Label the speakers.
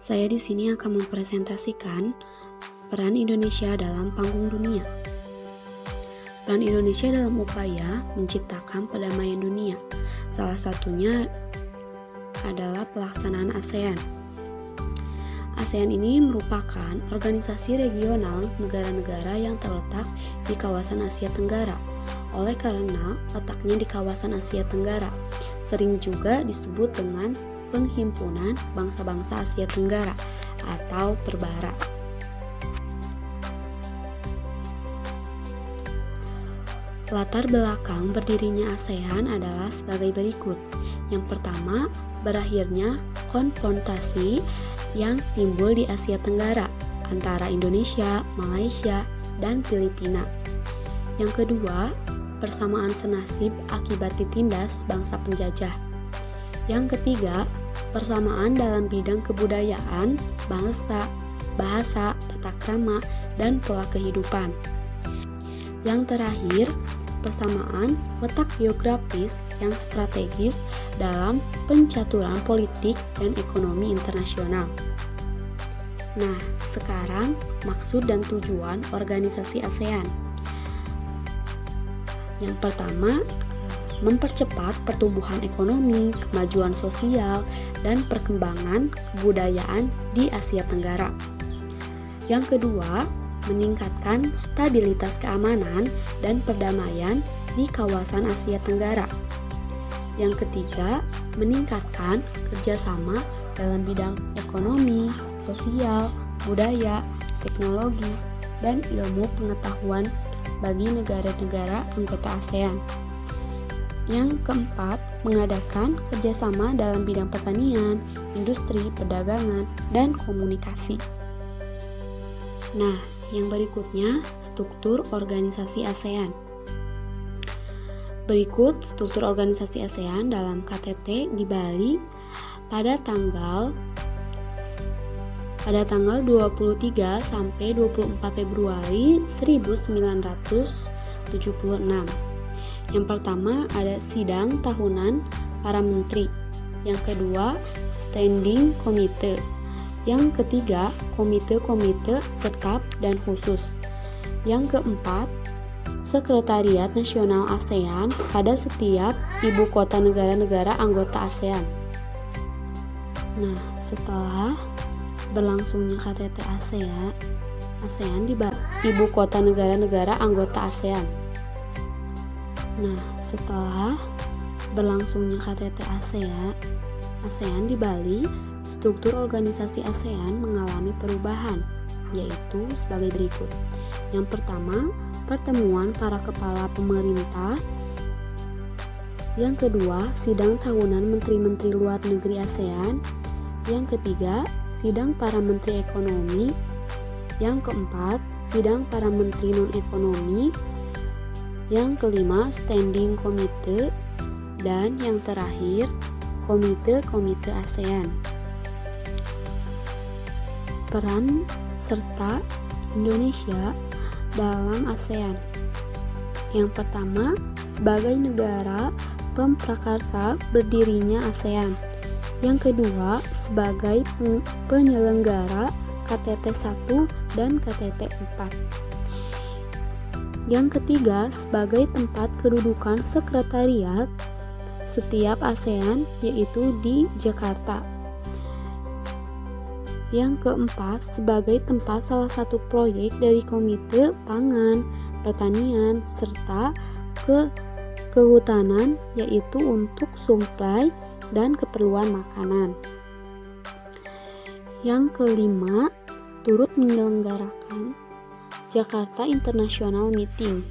Speaker 1: Saya di sini akan mempresentasikan peran Indonesia dalam panggung dunia. Peran Indonesia dalam upaya menciptakan perdamaian dunia. Salah satunya adalah pelaksanaan ASEAN. ASEAN ini merupakan organisasi regional negara-negara yang terletak di kawasan Asia Tenggara. Oleh karena letaknya di kawasan Asia Tenggara, sering juga disebut dengan Penghimpunan Bangsa-Bangsa Asia Tenggara atau Perbara. Latar belakang berdirinya ASEAN adalah sebagai berikut. Yang pertama, berakhirnya konfrontasi yang timbul di Asia Tenggara antara Indonesia, Malaysia, dan Filipina. Yang kedua, persamaan senasib akibat ditindas bangsa penjajah. Yang ketiga, persamaan dalam bidang kebudayaan, bahasa, tata krama, dan pola kehidupan. Yang terakhir, persamaan letak geografis yang strategis dalam pencaturan politik dan ekonomi internasional. Nah, sekarang maksud dan tujuan organisasi ASEAN. Yang pertama, mempercepat pertumbuhan ekonomi, kemajuan sosial, dan perkembangan kebudayaan di Asia Tenggara. Yang kedua, meningkatkan stabilitas keamanan dan perdamaian di kawasan Asia Tenggara. Yang ketiga, meningkatkan kerjasama dalam bidang ekonomi, sosial, budaya, teknologi, dan ilmu pengetahuan bagi negara-negara anggota ASEAN. Yang keempat, mengadakan kerjasama dalam bidang pertanian, industri, perdagangan, dan komunikasi. Nah, yang berikutnya, struktur organisasi ASEAN. Berikut struktur organisasi ASEAN dalam KTT di Bali pada tanggal 23 sampai 24 Februari 1976. Yang pertama ada sidang tahunan para menteri. Yang kedua, standing committee. Yang ketiga, komite-komite tetap dan khusus. Yang keempat, Sekretariat Nasional ASEAN pada setiap ibu kota negara-negara anggota ASEAN. Nah, setelah berlangsungnya KTT ASEAN di ibu kota negara-negara anggota ASEAN. Nah, setelah berlangsungnya KTT ASEAN di Bali, struktur organisasi ASEAN mengalami perubahan, yaitu sebagai berikut. Yang pertama, pertemuan para kepala pemerintah. Yang kedua, sidang tahunan menteri-menteri luar negeri ASEAN. Yang ketiga, sidang para menteri ekonomi. Yang keempat, sidang para menteri non-ekonomi. Yang kelima, standing committee. Dan yang terakhir, komite-komite ASEAN. Peran serta Indonesia dalam ASEAN. Yang pertama, sebagai negara pemprakarsa berdirinya ASEAN. Yang kedua, sebagai penyelenggara KTT 1 dan KTT 4. Yang ketiga, sebagai tempat kedudukan sekretariat setiap ASEAN, yaitu di Jakarta. Yang keempat, sebagai tempat salah satu proyek dari Komite Pangan, Pertanian, serta kehutanan, yaitu untuk suplai dan keperluan makanan. Yang kelima, turut menyelenggarakan Jakarta International Meeting.